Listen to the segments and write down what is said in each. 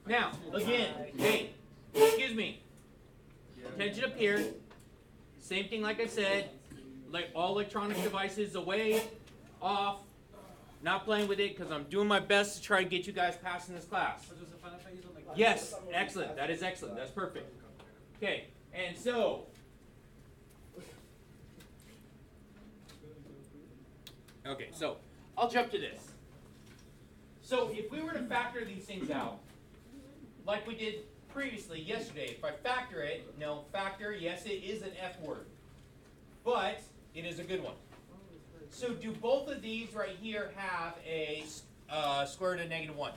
Now, again, hey, excuse me. Attention up here. Same thing like I said. Like all electronic devices away, off. Not playing with it because I'm doing my best to try to get you guys passing this class. Yes, excellent. That is excellent. That's perfect. Okay, and so. Okay, so I'll jump to this. So if we were to factor these things out, like we did previously yesterday, if I factor it, no, factor, yes, it is an F word, but it is a good one. So do both of these right here have a square root of -1?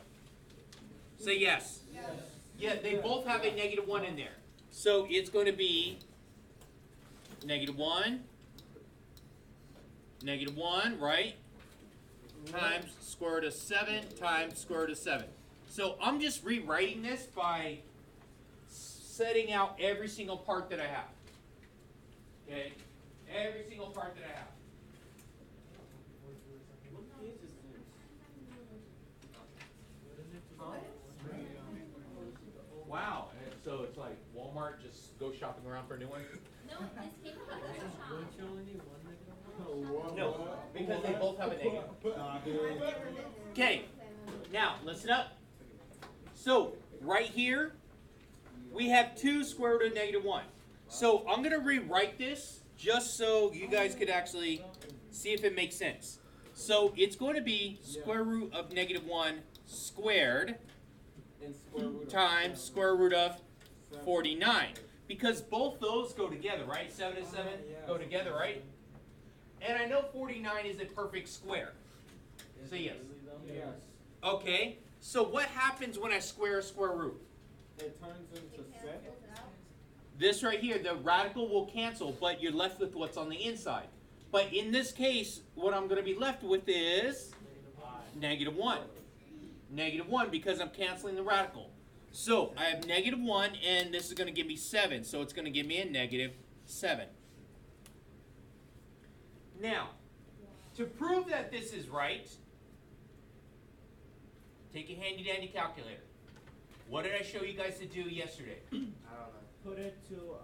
Say yes. Yes. Yeah, they both have a -1 in there. So it's going to be -1, -1, right? Times square root of 7 times square root of 7. So I'm just rewriting this by setting out every single part that I have. Okay? Every single part that I have. Wow. So it's like Walmart, just go shopping around for a new one? No, this came from the shop. No, because they both have a negative. Okay, now listen up. So right here, we have 2 square root of -1. So I'm going to rewrite this just so you guys could actually see if it makes sense. So it's going to be square root of -1 squared times square root of 49. Because both those go together, right? 7 and 7 go together, right? And I know 49 is a perfect square. Say yes. Yes. Okay, so what happens when I square a square root? It turns into 6. This right here, the radical will cancel, but you're left with what's on the inside. But in this case, what I'm going to be left with is -1. -1 because I'm canceling the radical. So I have -1 and this is going to give me 7. So it's going to give me a -7. Now, to prove that this is right, take a handy dandy calculator. What did I show you guys to do yesterday? I don't know. Put it to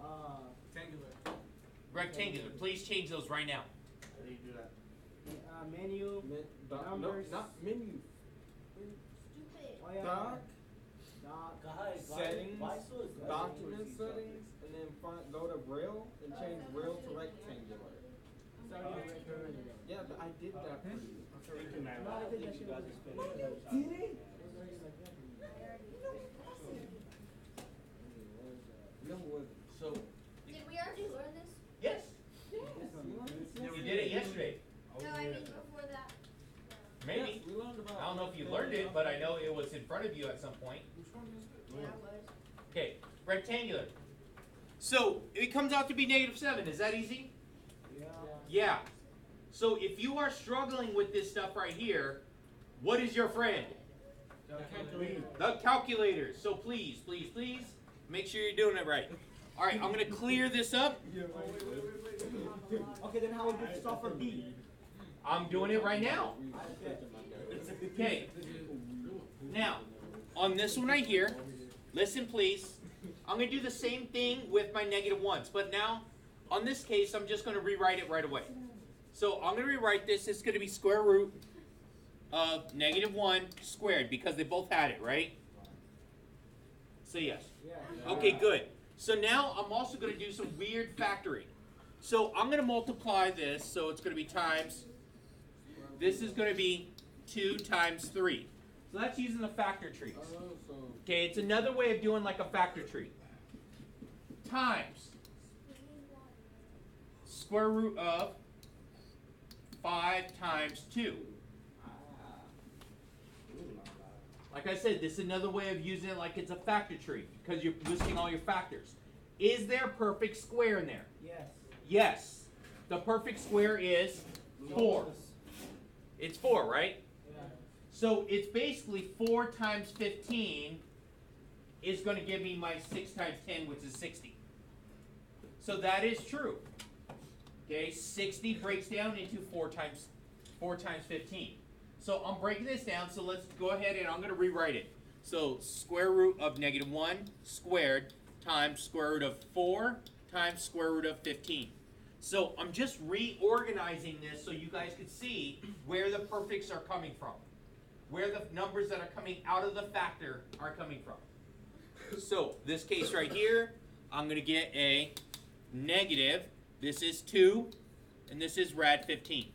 Rectangular. Rectangular. Please change those right now. How do you do that? menu. Numbers. No, not menu. Stupid. Oh, yeah. Doc. Doc. Settings. Document settings. And then go to rail and change rail to rectangular. Yeah, I did that for you. Thank you, man. I think you guys just finished. Did it? No, it wasn't. So, Did we already learn this? yes, Yes. you did it yesterday. No, I mean before that. Maybe. Yes, we learned about I don't know if you learned it, but I know it was in front of you at some point. Yeah, I was. Okay, rectangular. So, it comes out to be -7. Is that easy? Yeah. So, if you are struggling with this stuff right here, what is your friend? The calculator. So, please, please, please, make sure you're doing it right. All right, I'm going to clear this up. Okay, then how would we start for B? I'm doing it right now. Okay. Now, on this one right here, listen please. I'm going to do the same thing with my -1s, but now, on this case, I'm just going to rewrite it right away. So I'm going to rewrite this. It's going to be square root of -1 squared because they both had it, right? Say yes. Okay, good. So now I'm also going to do some weird factoring. So I'm going to multiply this, so it's going to be times, this is going to be 2 times 3. So that's using the factor trees. Okay, it's another way of doing like a factor tree. Times square root of 5 times 2. Like I said, this is another way of using it like it's a factor tree because you're listing all your factors. Is there a perfect square in there? Yes. Yes. The perfect square is 4. It's 4, right? Yeah. So it's basically 4 times 15 is going to give me my 6 times 10, which is 60. So that is true. Okay, 60 breaks down into 4 times 15. So I'm breaking this down, so let's go ahead and I'm going to rewrite it. So square root of -1 squared times square root of 4 times square root of 15. So I'm just reorganizing this so you guys could see where the perfects are coming from. Where the numbers that are coming out of the factor are coming from. So this case right here, I'm going to get a negative. This is 2, and this is rad 15.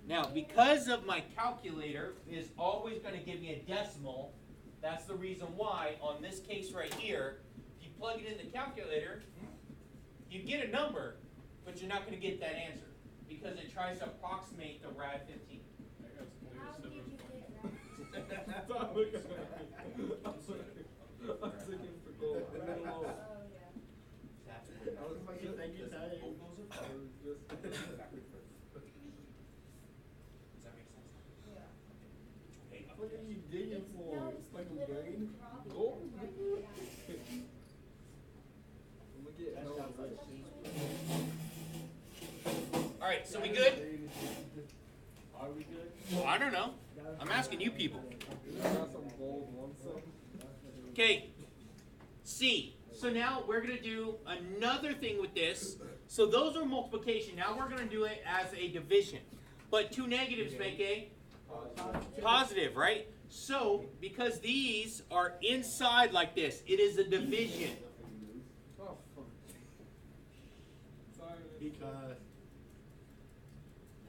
Now, because of my calculator is always going to give me a decimal, that's the reason why on this case right here, if you plug it in the calculator, you get a number, but you're not going to get that answer because it tries to approximate the rad 15. How did you get that? Stop looking at me. I'm looking for gold. Oh, yeah. That's what I was just, Thank you, Ty. I was just Does that make sense? Yeah. Hey, what are you digging for? No, It's it's like a literally brain. dropping Gold? right down. Look at no, All right, so we good? Are we good? Well, I don't know. I'm asking you people. We got some gold, want some? Okay, C. So now we're going to do another thing with this. So those are multiplication. Now we're going to do it as a division. But two negatives make a positive, right? So because these are inside like this, it is a division. Oh, fuck. Sorry. Because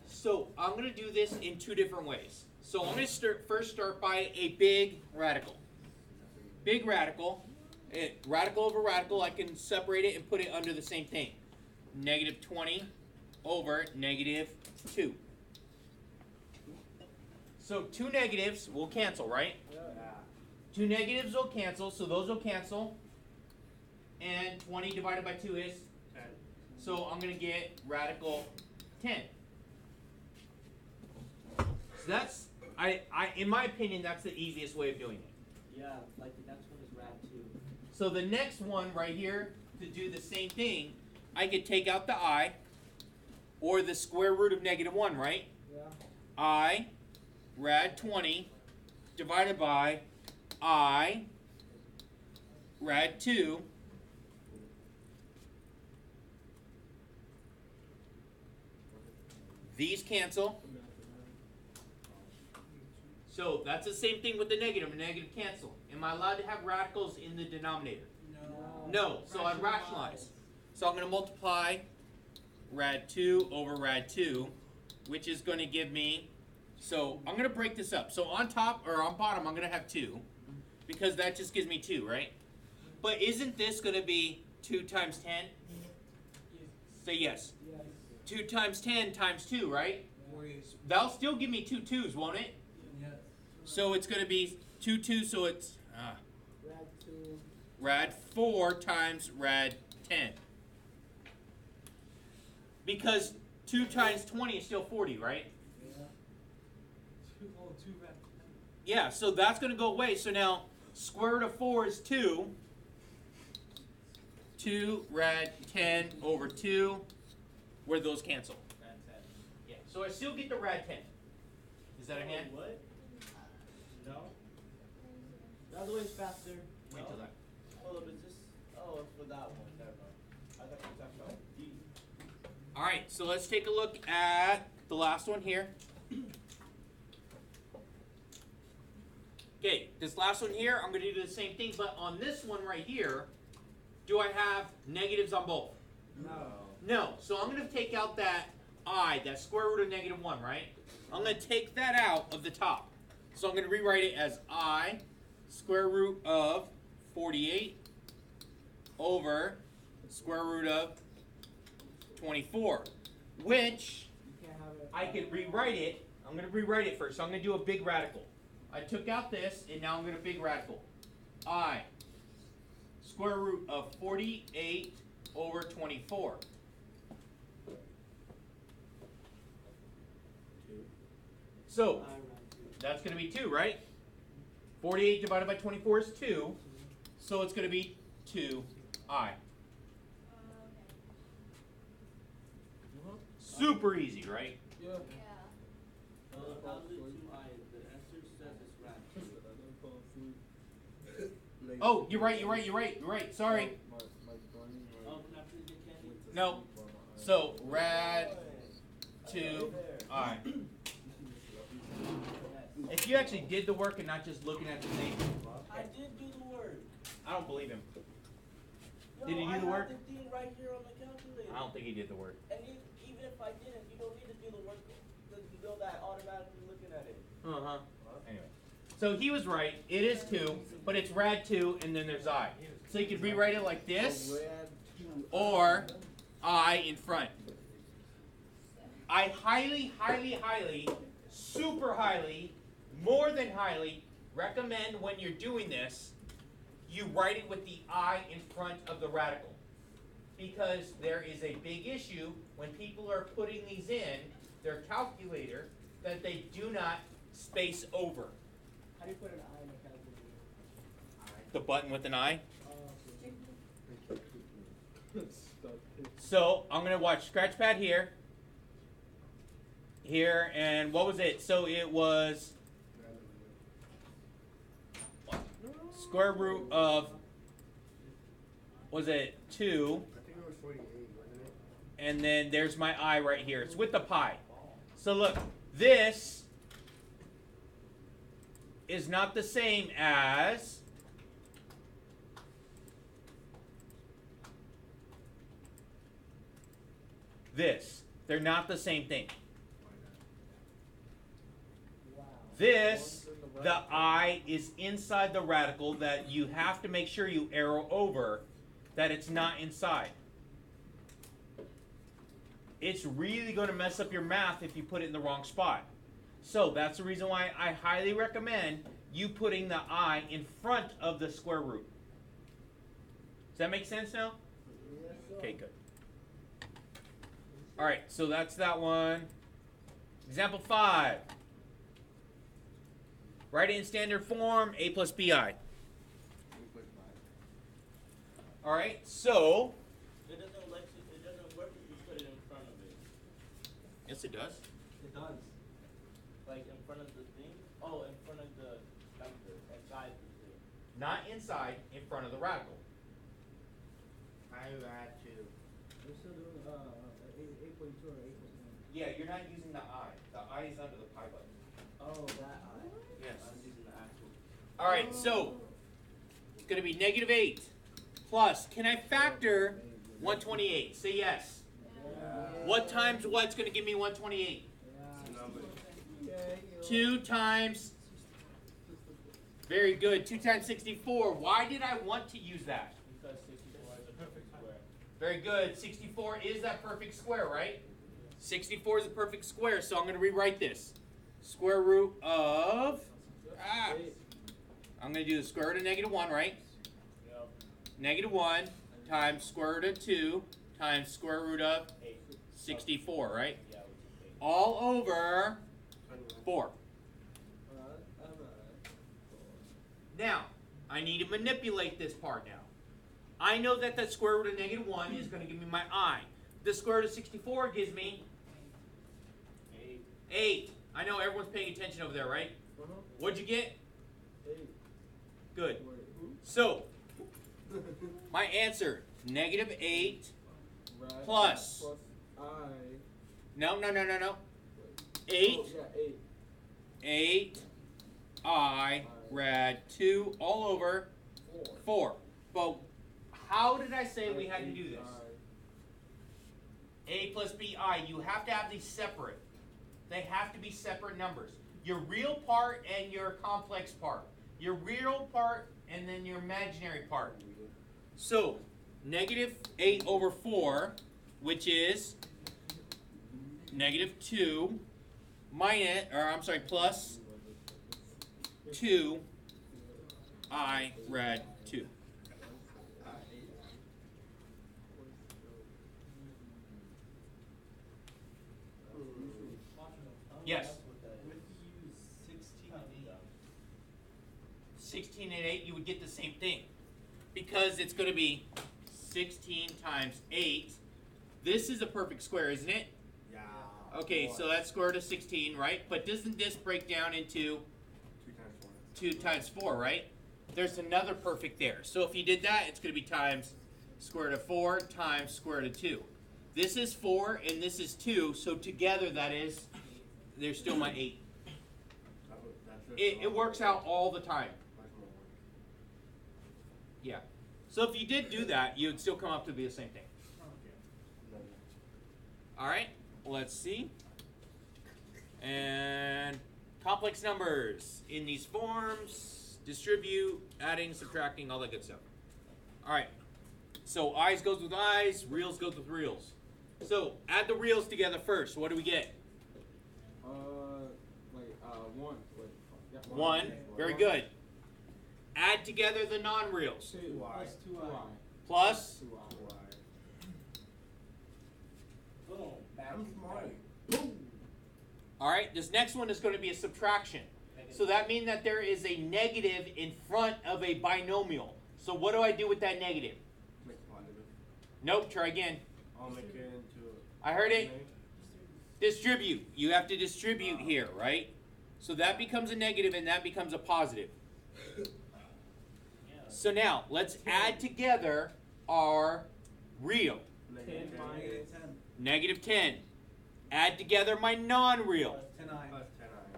So I'm going to do this in two different ways. So I'm going to first start by a big radical. Big radical. Radical over radical, I can separate it and put it under the same thing. Negative 20 over negative 2. So two negatives will cancel, right? Two negatives will cancel, so those will cancel. And 20 divided by 2 is 10. So I'm going to get radical 10. So that's, in my opinion, that's the easiest way of doing it. Yeah, like the next one is rad 2. So the next one right here, to do the same thing, I could take out the I, or the square root of -1, right? yeah. I, rad 20, divided by I, rad 2, these cancel. So that's the same thing with the negative. A negative cancel. Am I allowed to have radicals in the denominator? No. So I'd rationalize. So I'm going to multiply rad 2 over rad 2, which is going to give me, so I'm going to break this up. So on top, or on bottom, I'm going to have 2, because that just gives me 2, right? But isn't this going to be 2 times 10? Say yes. Yes. 2 times 10 times 2, right? That'll still give me 2 2's, won't it? Yes. So it's going to be 2 2, so it's Rad 2. rad 4 times rad 10. Because 2 times 20 is still 40, right? Yeah. 2 rad 10. Yeah, so that's going to go away. So now square root of 4 is 2. 2 rad 10 over 2. Where those cancel? Rad 10. Yeah. So I still get the rad 10. Is that a hand? What? No. The other way is faster. Wait till that. Hold up, is this? Oh, it's for that one. Never mind. I thought you were talking about D. All right, so let's take a look at the last one here. Okay, this last one here, I'm going to do the same thing, but on this one right here, do I have negatives on both? No. No, so I'm going to take out that I, that square root of -1, right? I'm going to take that out of the top. So I'm going to rewrite it as I square root of 48 over square root of 24, which You can't have it. I could rewrite it. I'm going to rewrite it first. So I'm going to do a big radical. I took out this, and now I'm going to big radical. I square root of 48 over 24. So I rad 2. that's going to be 2, right? 48 divided by 24 is 2. So it's going to be 2i. Okay. Super easy, right? Yeah. Yeah. How did 2I? The answer says it's rad 2. I didn't fall asleep. Oh, you're right. Sorry. No. So rad 2 I. If you actually did the work and not just looking at the thing, I did do the work. I don't believe him. Yo, Did he do the work? I have the thing right here on the calculator. I don't think he did the work. And even if I didn't, you don't need to do the work to know that automatically looking at it. Anyway, so he was right. It is 2, but it's rad 2, and then there's I. So you could rewrite it like this, or I in front. I highly, super highly, more than highly recommend when you're doing this, you write it with the I in front of the radical. Because there is a big issue when people are putting these in their calculator that they do not space over. How do you put an I in a calculator? The button with an I. Oh, okay. So I'm going to watch Scratchpad here. Here, and what was it? So it was square root of, was it 2? I think it was 48, wasn't it? And then there's my I right here. It's with the pi. So look, this is not the same as this. They're not the same thing. Wow. This, the I is inside the radical that you have to make sure you arrow over that it's not inside. It's really going to mess up your math if you put it in the wrong spot. So that's the reason why I highly recommend you putting the I in front of the square root. Does that make sense now? Yes, sir. Okay, good. All right, so that's that one. Example 5. Write it in standard form, a plus bi. All right, so. It doesn't work if you put it in front of it. Yes, it does. It does. Like in front of the thing? Oh, in front of the number, inside the thing. Not inside, in front of the radical. I rad 2. We're still doing 8.2 or 8.1. Yeah, you're not using the I. The I is under the pi button. Oh, that I. Yes. I'm using the actual. All right, so it's going to be -8 plus. Can I factor 128? Say yes. What times what's going to give me 128? Yeah. 2 times. Very good. 2 times 64. Why did I want to use that? Because 64 is a perfect square. Very good. 64 is that perfect square, right? 64 is a perfect square, so I'm going to rewrite this. Square root of, I'm going to do the square root of -1, right? Yep. -1 times square root of 2 times square root of 64, right? Yeah, which is 8. All over 4. Now, I need to manipulate this part now. I know that the square root of -1 is going to give me my I. The square root of 64 gives me 8. I know everyone's paying attention over there, right? What'd you get? 8. Good. So, my answer, -8 plus. I. No. 8. Oh, yeah, 8. 8 I rad 2 all over 4. But how did I say we had to do this? A plus bi. You have to have these separate. They have to be separate numbers. Your real part and your complex part. Your real part and then your imaginary part. So, -8 over 4, which is -2 minus, or I'm sorry, plus 2 I rad 2. Yes. 16 and 8, you would get the same thing. Because it's going to be 16 times 8. This is a perfect square, isn't it? Yeah. Okay, so that's square root of 16, right? But doesn't this break down into 2 times 4. 2 times 4, right? there's another perfect there. So if you did that, it's going to be times square root of 4 times square root of 2. This is 4 and this is 2, so together that is, there's still my 8. It works out all the time. Yeah. So if you did do that, you would still come up to be the same thing. All right, let's see. And complex numbers in these forms, distribute, adding, subtracting, all that good stuff. All right, so i's goes with i's, reals goes with reals. So add the reals together first. What do we get? One. Yeah, 1. Very good. Add together the non-reals. 2 Plus 2i. Plus. 2i. Boom. Back. I'm smart. All right, this next one is going to be a subtraction. So that means that there is a negative in front of a binomial. So what do I do with that negative? Make it positive. Nope, try again. I'll make it into. I heard it. Distribute. You have to distribute here, right? So that becomes a negative and that becomes a positive. So now, let's add together our real. Negative 10. Negative 10. Negative 10. Add together my non-real. Plus 10i. Plus 10i.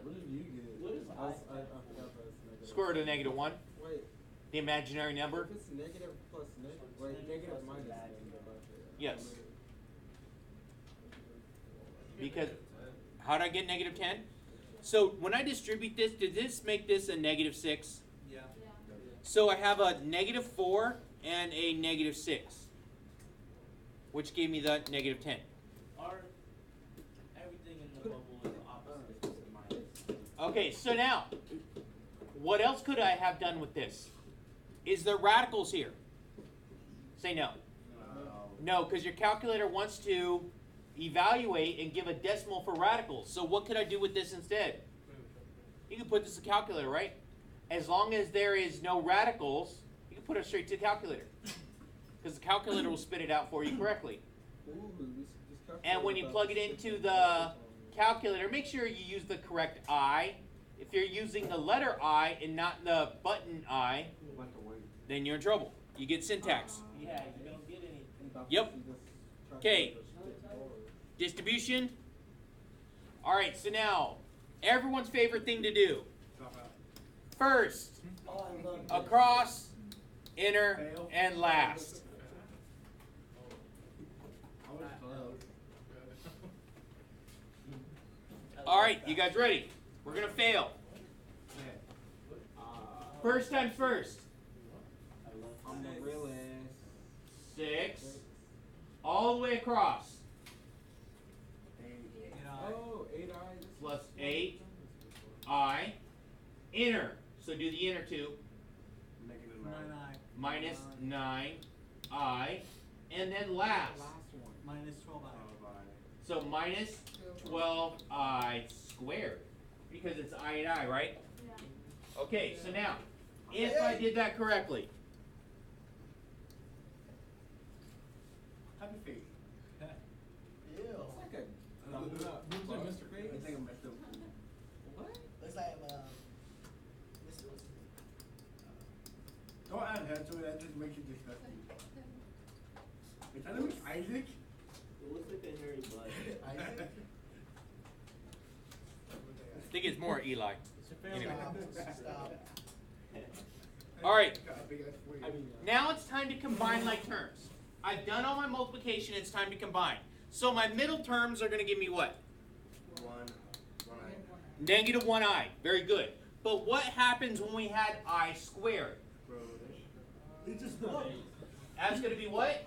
What did you get? What is I forgot that's negative. Square root of negative 1. Wait, The imaginary number. if it's negative plus negative, wait, negative minus negative. Yes. Because, how did I get negative 10? So when I distribute this, did this make this a negative 6? Yeah. So I have a negative 4 and a negative 6, which gave me the negative 10. Or everything in the bubble is opposite. Okay, so now, what else could I have done with this? Is there radicals here? Say no. No, because your calculator wants to evaluate and give a decimal for radicals. So what could I do with this instead? You can put this in the calculator, right? As long as there is no radicals, you can put it straight to the calculator. Because the calculator will spit it out for you correctly. And when you plug it into the calculator, make sure you use the correct I. If you're using the letter I and not the button I, then you're in trouble. You get syntax. Yeah, you don't get anything. Yep. Okay. Distribution. All right, so now, everyone's favorite thing to do. First, Oh, I love this. across, inner, and last. All right, you guys ready? We're going to fail. First times first. I'm the realist. 6. All the way across. Oh, 8i. Plus 8. I. Inner. So do the inner 2. Negative 9i. Minus 9. I. And then last. One. Minus 12i. So minus 12i squared. Because it's I and I, right? Yeah. Okay, so now, if I did that correctly, Happy face. Ew. It's like a double up. Mr. I Face. think I'm messed up. What? Looks like Don't add head to it, that just makes it disgusting. Is that name is Isaac? It looks like a hairy butt. Isaac? I think it's more Eli. Anyway. Stop. All right, Got a big ass forehead. I mean, now it's time to combine like terms. I've done all my multiplication, it's time to combine. So my middle terms are going to give me what? 1. Negative 1i. Very good. But what happens when we had I squared? Bro, It's just one. That's going to be what?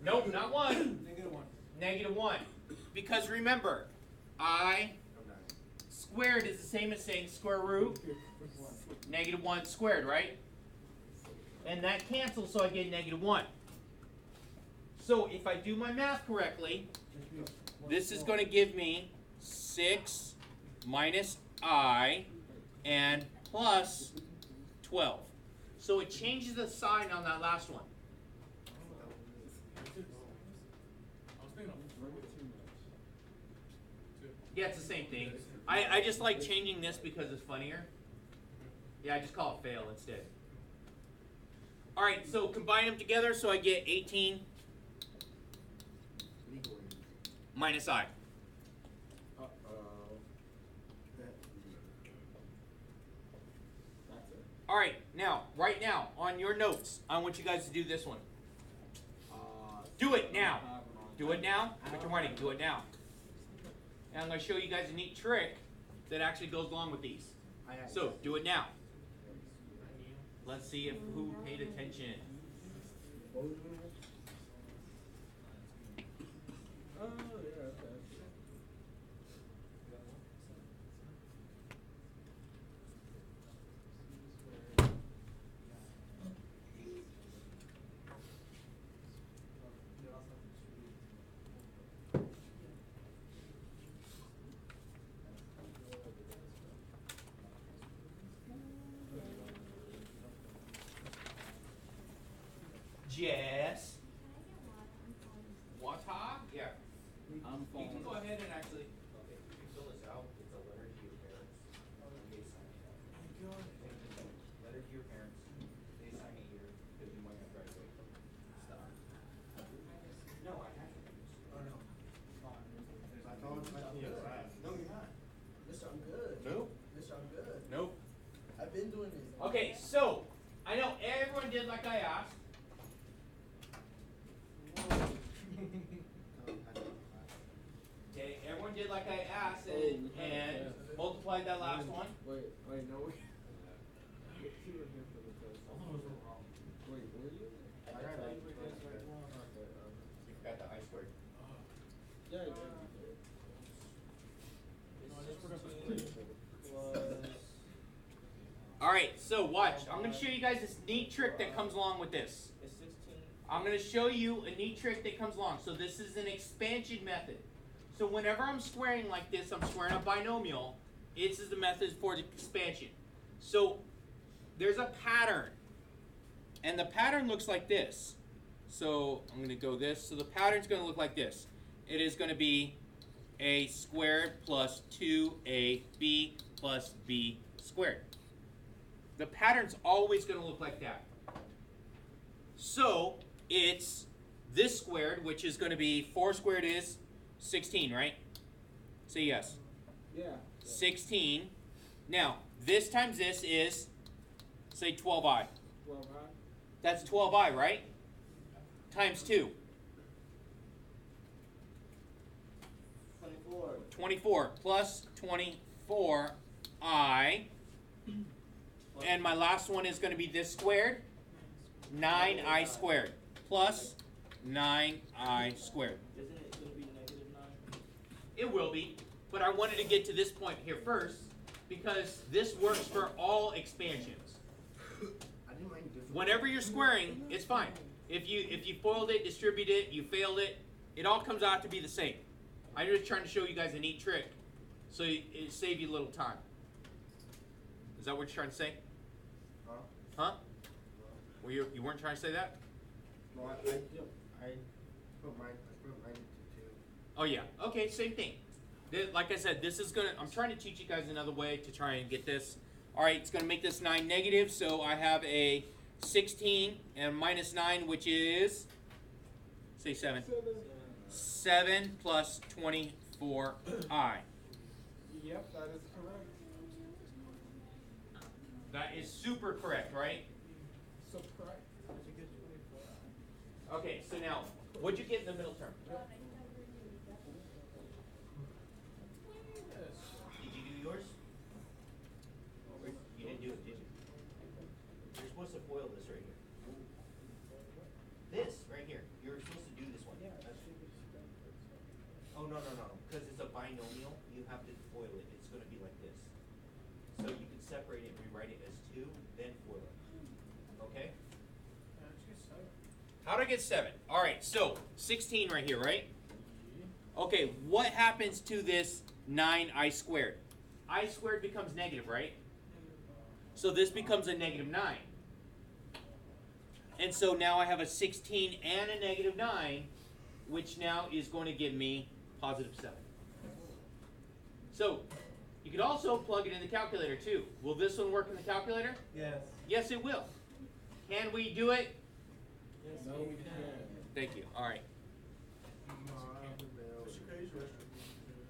Nope, not 1. Negative 1. Negative 1. Because remember, I I'm not. squared is the same as saying square root negative 1 squared, right? And that cancels, so I get negative 1. So if I do my math correctly, this is going to give me 6 minus I and plus 12. So it changes the sign on that last one. Yeah, it's the same thing. I just like changing this because it's funnier. Yeah, I just call it fail instead. All right, so combine them together, so I get 18 minus I. Uh-oh. That's it. All right, right now, on your notes, I want you guys to do this one. Do it now. Do it now. Put your writing. Do it now. And I'm going to show you guys a neat trick that actually goes along with these. So, do it now. Let's see if who paid attention. Oh, yeah, okay. Jess. Water? Yeah. I'm You falling. can go ahead and actually. Okay, you can fill this out. It's a letter to your parents. They sign it. Letter to your parents. They sign it here because you might not graduate. Stop. No, I haven't. Oh, no. I thought you were right. No, you're not. Mister, I'm good. Nope. Mister, I'm good. Nope. I've been doing this. Okay, so I know everyone did like I asked. Okay, everyone did like I asked and multiplied that last one. Wait, no. You were here for the test. Wait, were you? I tried to do this right now. You forgot the I squared. Yeah, you did. Alright, so watch. I'm going to show you guys this neat trick that comes along with this. It's 16. I'm going to show you a neat trick that comes along. So this is an expansion method. So whenever I'm squaring like this, I'm squaring a binomial. This is the method for the expansion. So there's a pattern. And the pattern looks like this. So I'm going to go this. So the pattern's going to look like this. It is going to be a squared plus 2ab plus b squared. The pattern's always going to look like that. So it's this squared, which is going to be 4 squared is 16, right? Say yes. Yeah. 16. Now, this times this is, say 12i. 12 high. That's 12i, right? Times 2. 24. 24 plus 24i. And my last one is going to be this squared. 9i squared. Plus 9i squared. Isn't it going to be negative 9? It will be. But I wanted to get to this point here first, because this works for all expansions. I didn't mind different. Whenever you're squaring, it's fine. If you foiled it, distributed it, you failed it, it all comes out to be the same. I'm just trying to show you guys a neat trick, so it save you a little time. Is that what you're trying to say? Huh? Huh? Well, you weren't trying to say that? No, I put mine into 2. Oh yeah. Okay, same thing. Like I said, this is gonna. I'm trying to teach you guys another way to try and get this. All right, it's gonna make this 9 negative, so I have a 16 and minus 9, which is, say 7. 7 plus 24i. Yep, that is correct. That is super correct, right? So correct. Okay, so now, what'd you get in the middle term? Did you do yours? You didn't do it, did you? You're supposed to foil this right here. This right here. You're supposed to do this one. Oh, no. Because it's a binomial, you have to foil it. It's going to be like this. So you can separate it and rewrite it as 2, then foil it. Okay? How did I get 7? All right, so 16 right here, right? Okay, what happens to this 9i squared? I squared becomes negative, right? So this becomes a negative 9. And so now I have a 16 and a negative 9, which now is going to give me positive 7. So You could also plug it in the calculator too. Will this one work in the calculator? Yes. Yes, it will. Can we do it? Yes, No, we can't. Thank you. All right.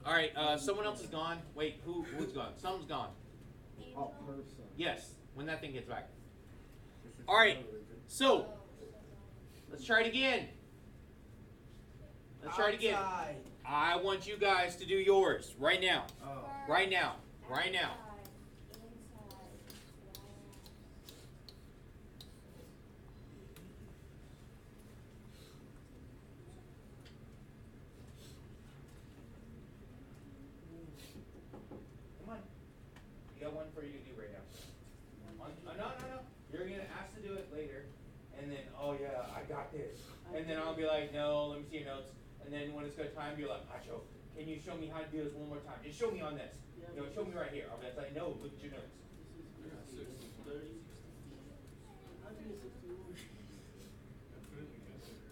All right. Someone else is gone. Wait, who's gone? Someone's gone. Oh, person. Yes. When that thing gets back. All right. So let's try it again. Let's try it again. Outside. I want you guys to do yours right now. Oh. Right now. Right now. Come on. You got one for you to do right now. No. You're gonna ask to do it later, and then oh yeah, I got this, and then I'll be like, no, let me see your notes, and then when it's good time, you're like, Pacho, can you show me how to do this one more time? Just show me on this. You know, show me right here. I'll be like, no, look at your notes.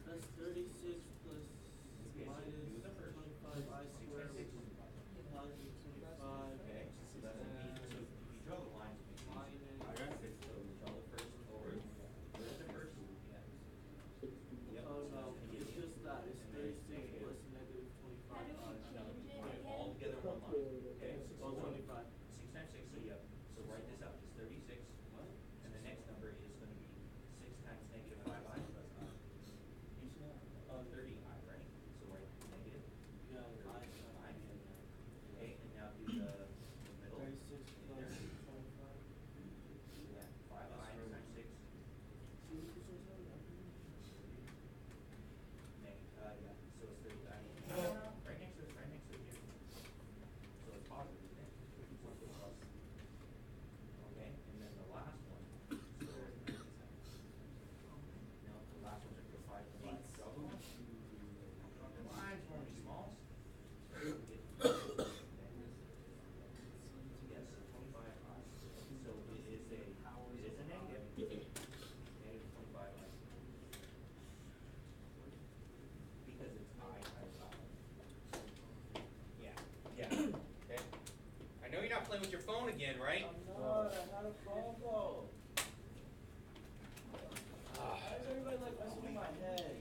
That's 36 plus minus 25 I squared positive 25. Okay, so that's a B. So if you draw the line, I got six. so we draw the first over. Where's the first? Yeah. Yep. Oh no, So that's it's just that. It's 36 plus negative 25 I. No, put it all together in one line. Okay, Oh, 25. 6 times 6, so yeah. So write this out, just 36. What? And the next number is going to be 6 times negative 5i plus I. 30i, right? So write negative Yeah, 30i. I. Okay, and now do the middle. 36 plus 25. Yeah, 5i times 6. Yeah, so it's 30i. Right next to it, right next to it here. So it's positive, isn't it? So it's plus. Okay, and then the last one. So no, the last one's a 5 plus. Mine's for me smalls. Yes, 25i. So it is a negative. Negative 25i. Because it's I times I. Yeah. Okay. I know you're not playing with your phone again, right? I'm not. I had a combo. Why is everybody like messing with my head?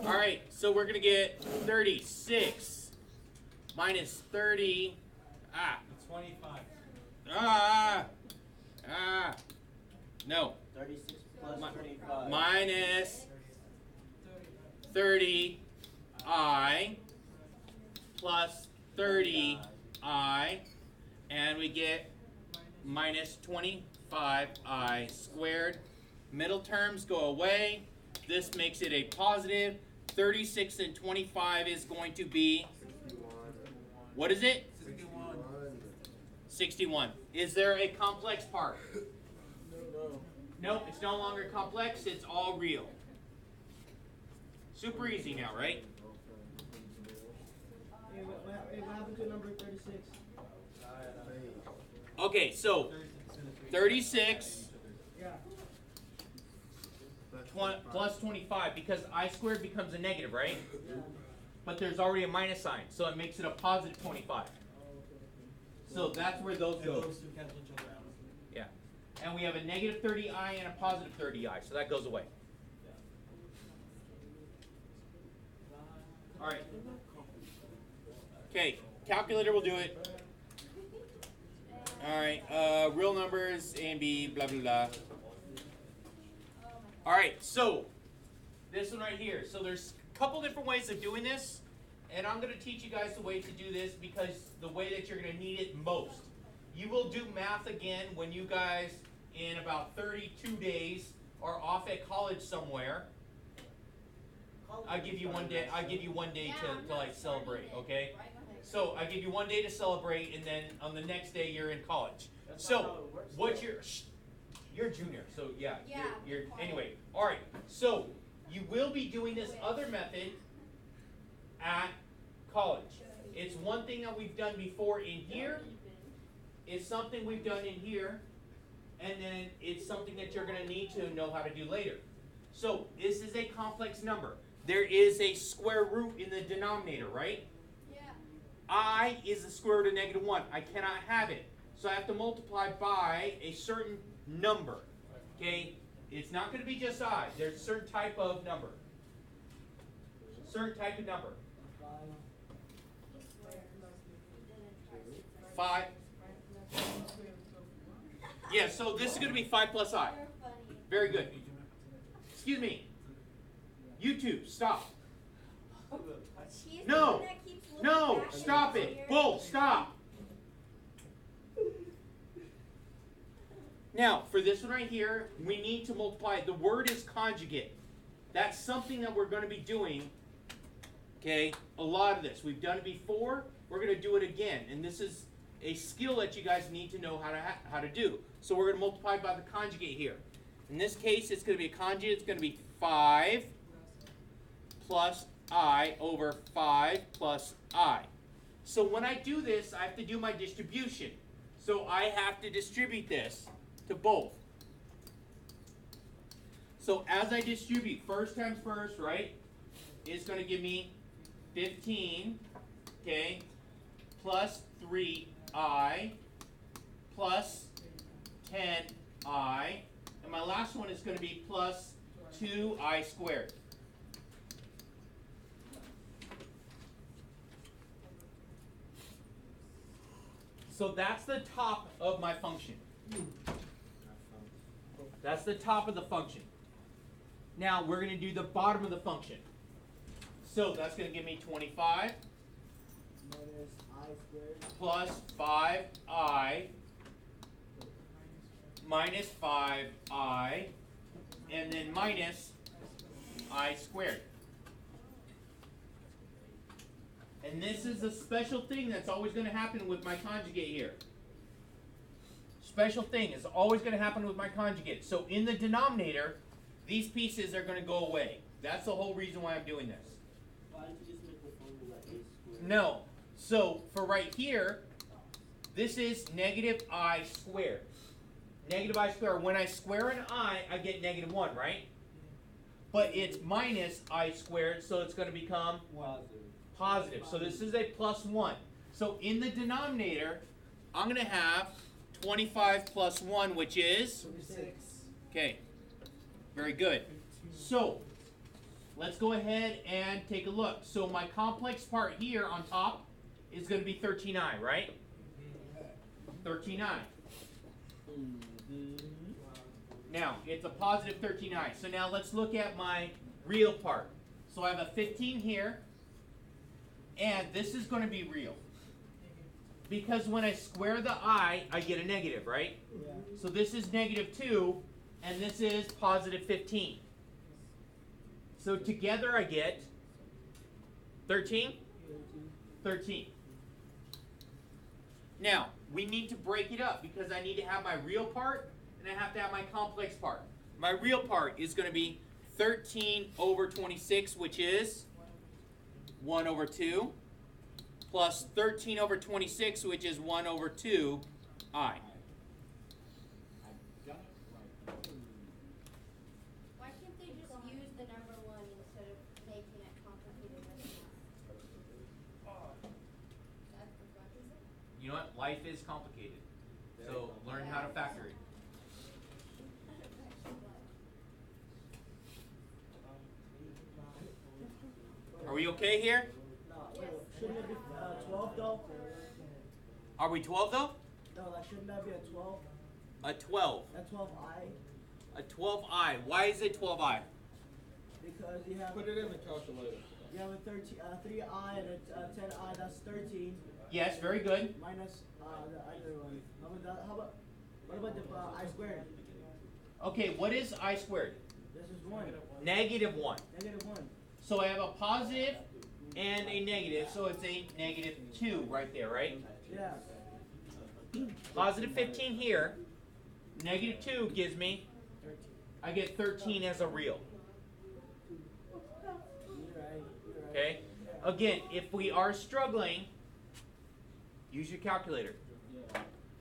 All right, so we're gonna get 36 minus 30. 25. No. 36 plus Mi- 25. Minus 30i plus 30i, and we get minus 25i squared. Middle terms go away. This makes it a positive. 36 and 25 is going to be, what is it? 61. Is there a complex part? No. Nope, it's no longer complex, it's all real. Super easy now, right? Hey, what happened to number 36? Okay, so 36 Yeah. plus 25, because I squared becomes a negative, right? But there's already a minus sign, so it makes it a positive 25. So that's where those go. Those two cancel each other out. Yeah. And we have a negative 30i and a positive 30i, so that goes away. All right. Okay, calculator will do it. All right, real numbers, A and B, blah, blah, blah. All right, so this one right here. So there's a couple different ways of doing this, and I'm going to teach you guys the way to do this because the way that you're going to need it most. You will do math again when you guys, in about 32 days, are off at college somewhere. I'll give you one day. I'll give you one day to like celebrate. Okay. So I give you one day to celebrate, and then on the next day you're in college. That's not how So it works, what's though. you're junior. So yeah. Yeah. You're anyway. All right. So you will be doing this other method at college. It's one thing that we've done before in here. It's something we've done in here, and then it's something that you're going to need to know how to do later. So this is a complex number. There is a square root in the denominator, right? Yeah. I is the square root of negative 1. I cannot have it. So I have to multiply by a certain number. Okay? It's not going to be just I. There's a certain type of number. Certain type of number. 5. Yeah, so this is going to be 5 plus I. You're funny. Very good. Excuse me. YouTube, stop. She's the No. one that keeps looking No, back at stop you. it. Bull, stop. Now, for this one right here, we need to multiply. The word is conjugate. That's something that we're going to be doing, okay, a lot of this. We've done it before. We're going to do it again. And this is a skill that you guys need to know how to do. So we're going to multiply by the conjugate here. In this case, it's going to be a conjugate. It's going to be 5 plus I over 5 plus I. So when I do this, I have to do my distribution. So I have to distribute this to both. So as I distribute, first times first, right, is going to give me 15, okay, plus 3I plus 10I. And my last one is going to be plus 2I squared. So that's the top of my function. That's the top of the function. Now we're going to do the bottom of the function. So that's going to give me 25 Minus I squared. plus 5I minus 5I and then minus I squared. And this is a special thing that's always going to happen with my conjugate here. Special thing is always going to happen with my conjugate. So in the denominator, these pieces are going to go away. That's the whole reason why I'm doing this. Why don't you just make the formula a squared? No. So for right here, this is negative I squared. Negative I squared. When I square an I get negative 1, right? But it's minus I squared, so it's going to become positive. So this is a plus 1. So in the denominator, I'm going to have 25 plus 1, which is? 26. Okay. Very good. So let's go ahead and take a look. So my complex part here on top is going to be 13i, right? 13i. Now, it's a positive 13i. So now let's look at my real part. So I have a 15 here, and this is going to be real. Because when I square the I get a negative, right? Yeah. So this is negative 2, and this is positive 15. So together I get 13? 13. Now, we need to break it up because I need to have my real part and I have to have my complex part. My real part is going to be 13 over 26, which is 1 over 2, plus 13 over 26, which is 1 over 2i. Why can't they just use the number 1 instead of making it complicated like that? That's the question. You know what? Life is complicated. So learn how to factor it. Are we okay here? No, wait, shouldn't it be 12 though? Are we 12 though? No, like shouldn't that be a 12? A 12. That 12I? A 12i. Why is it 12i? Because you have Put it in the calculator. you have a 3I and a 10I. That's 13 Yes, very good. minus the other one. How about that? What about the I squared? Okay, what is I squared? This is 1. Negative 1. Negative 1. So I have a positive and a negative, so it's a negative 2 right there, right? Yeah. Positive 15 here. Negative 2 gives me, 13. I get 13 as a real. You're right. You're right. Okay? Again, if we are struggling, use your calculator.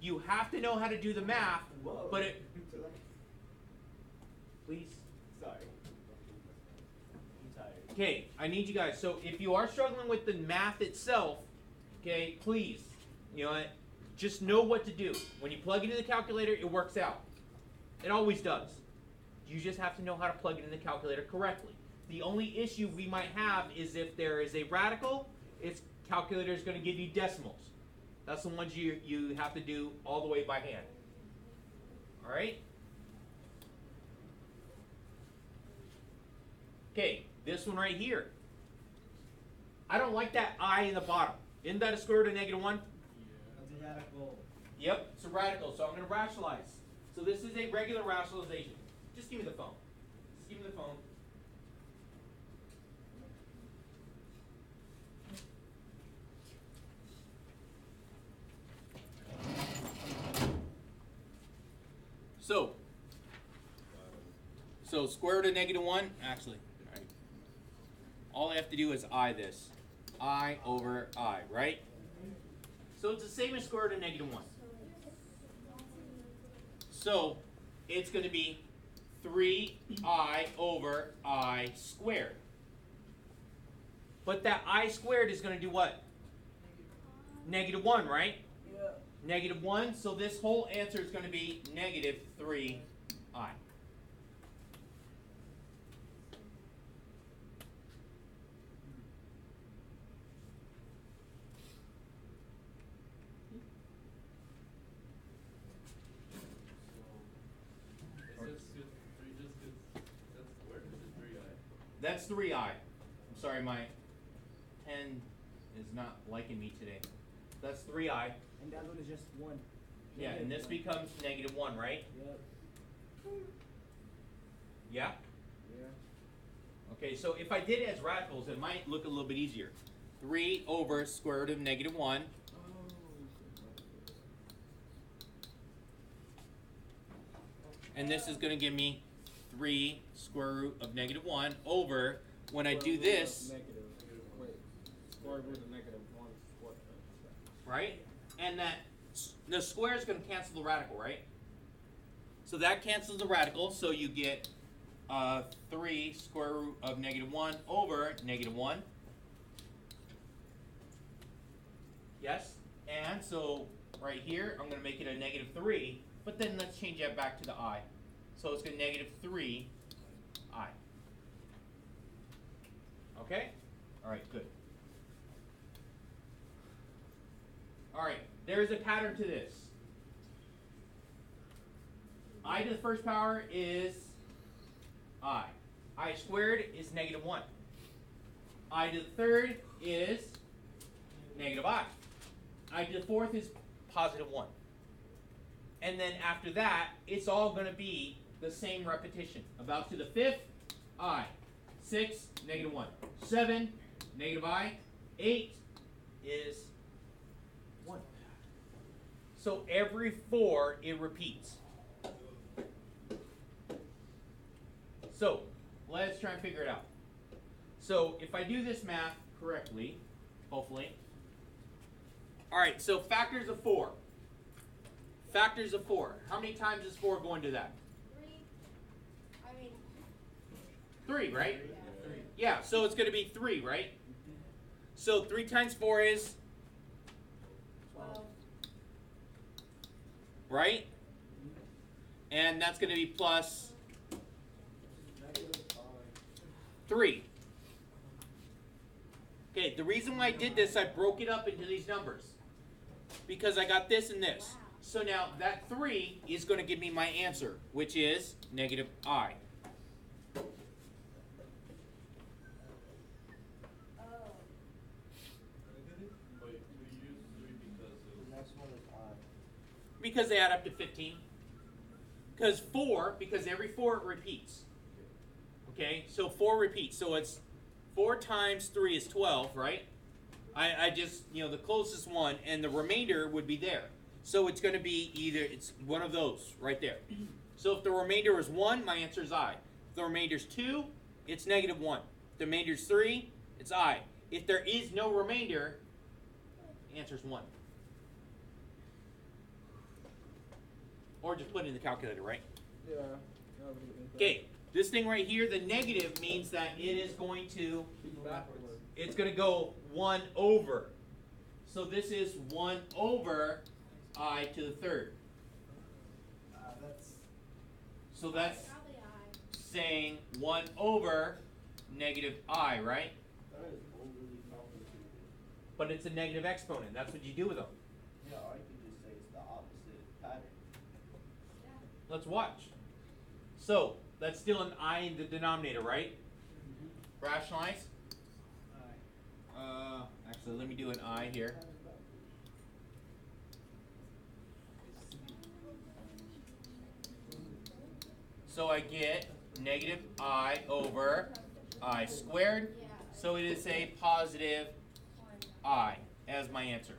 You have to know how to do the math, but it... Please? Sorry. I'm tired. Okay, I need you guys. So if you are struggling with the math itself, Okay, please, you know, just know what to do. When you plug it into the calculator, it works out. It always does. You just have to know how to plug it in the calculator correctly. The only issue we might have is if there is a radical, its calculator is going to give you decimals. That's the ones you have to do all the way by hand. All right? Okay, this one right here. I don't like that I in the bottom. Isn't that a square root of -1? That's a radical. Yep, it's a radical, so I'm going to rationalize. So this is a regular rationalization. Just give me the phone. Just give me the phone. So square root of -1, actually, all I have to do is I this. I over I, right? So it's the same as square root of -1. So it's going to be 3I over I squared. But that I squared is going to do what? -1, right? Yeah. -1, so this whole answer is going to be -3I. That's 3I. I'm sorry, my pen is not liking me today. That's 3I. And that one is just 1. Yeah, and this becomes -1, right? Yep. Yeah? Yeah. Okay, so if I did it as radicals, it might look a little bit easier. 3 over square root of -1. And this is going to give me 3 square root of -1 over, when I do this, Square root of -1 square. right? And that the square is going to cancel the radical, right? So that cancels the radical, so you get 3 square root of -1 over -1. Yes? And so right here, I'm going to make it a -3, but then let's change that back to the I. So it's going to -3I. Okay? All right, good. All right, there's a pattern to this. I to the first power is I. I squared is -1. I to the third is -I. I to the fourth is +1. And then after that, it's all going to be the same repetition. About to the fifth, I. 6, -1. 7, -I. 8 is 1. So every 4, it repeats. So let's try and figure it out. So if I do this math correctly, hopefully. All right, so factors of 4. Factors of 4. How many times is 4 going to that? 3, right? Yeah, so it's going to be 3, right? So 3 times 4 is? 12. Right? And that's going to be plus 3. Okay, the reason why I did this, I broke it up into these numbers. Because I got this and this. Wow. So now that 3 is going to give me my answer, which is -I. Because they add up to 15. Because 4, because every 4 it repeats. Okay, so 4 repeats. So it's 4 times 3 is 12, right? I just, the closest one, and the remainder would be there. So it's going to be either, it's one of those right there. So if the remainder is 1, my answer is I. If the remainder is 2, it's -1. If the remainder is 3, it's I. If there is no remainder, the answer is 1. Or just put it in the calculator, right? Yeah. Okay, this thing right here, the negative means that it is going to, Backwards. it's going to go 1 over. So this is 1 over I to the third. That's So that's Probably I. saying 1 over negative I, right? That is overly complicated. But it's a negative exponent. That's what you do with them. Yeah, or I could just say it's the opposite pattern. Let's watch. So that's still an I in the denominator, right? Rationalize. Actually, let me do an I here. So I get negative I over I squared. Yeah. So it is a positive I as my answer.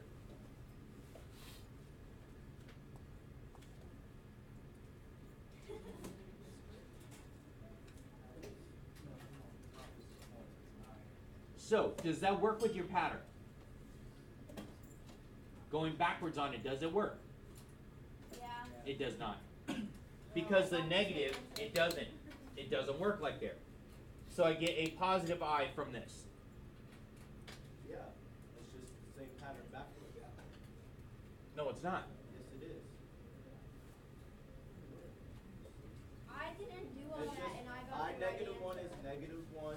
So, does that work with your pattern? Going backwards on it, does it work? Yeah. It does not. Because the negative, it doesn't work like there. So I get a positive I from this. Yeah, it's just the same pattern backwards. No, it's not. Yes, it is. I didn't do all It's that just and I got I the right negative 1 is answer. negative 1.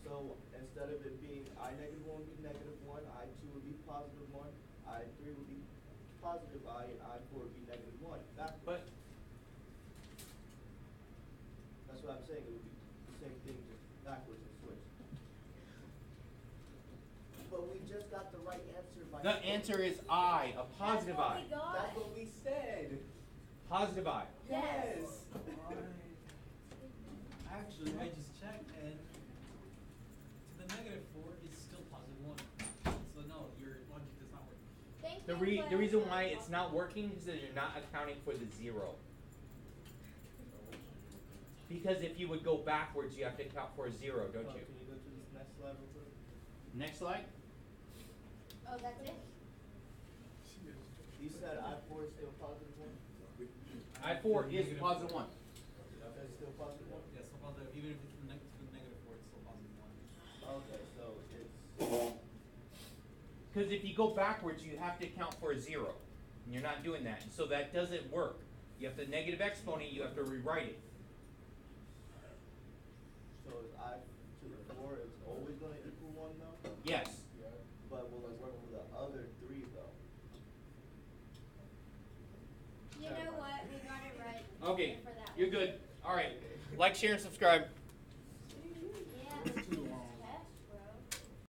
So instead of it being I negative 1 would be negative 1, I 2 would be positive 1, I 3 would be positive I, and I 4 would be negative 1. Backwards. But That's what I'm saying. It would be the same thing, just backwards and switch. But we just got the right answer by the answer is I, a positive That's what I. we got. That's what we said. Positive I. Yes. actually, I just checked, and the negative 4 is still positive 1. So no, your logic does not work. Thank The you, the reason Glenn. why it's not working is that you're not accounting for the 0. Because if you would go backwards, you have to account for a 0, don't you? Can you go to this next slide real quick? Next slide. Oh, that's it? You said I4 is still positive 1? I4 is positive 1. That's still positive 1? Yeah, so positive, even if it's the negative 4, it's still positive 1. Okay, so it's Because if you go backwards, you have to account for a 0. And you're not doing that. So that doesn't work. You have the negative exponent, you have to rewrite it. so is I to the 4 is always going to equal 1 though? Yes. But will it work for the other 3 though? You know what? We got it right. Okay, For that you're one. good. All right. Like, share, and subscribe.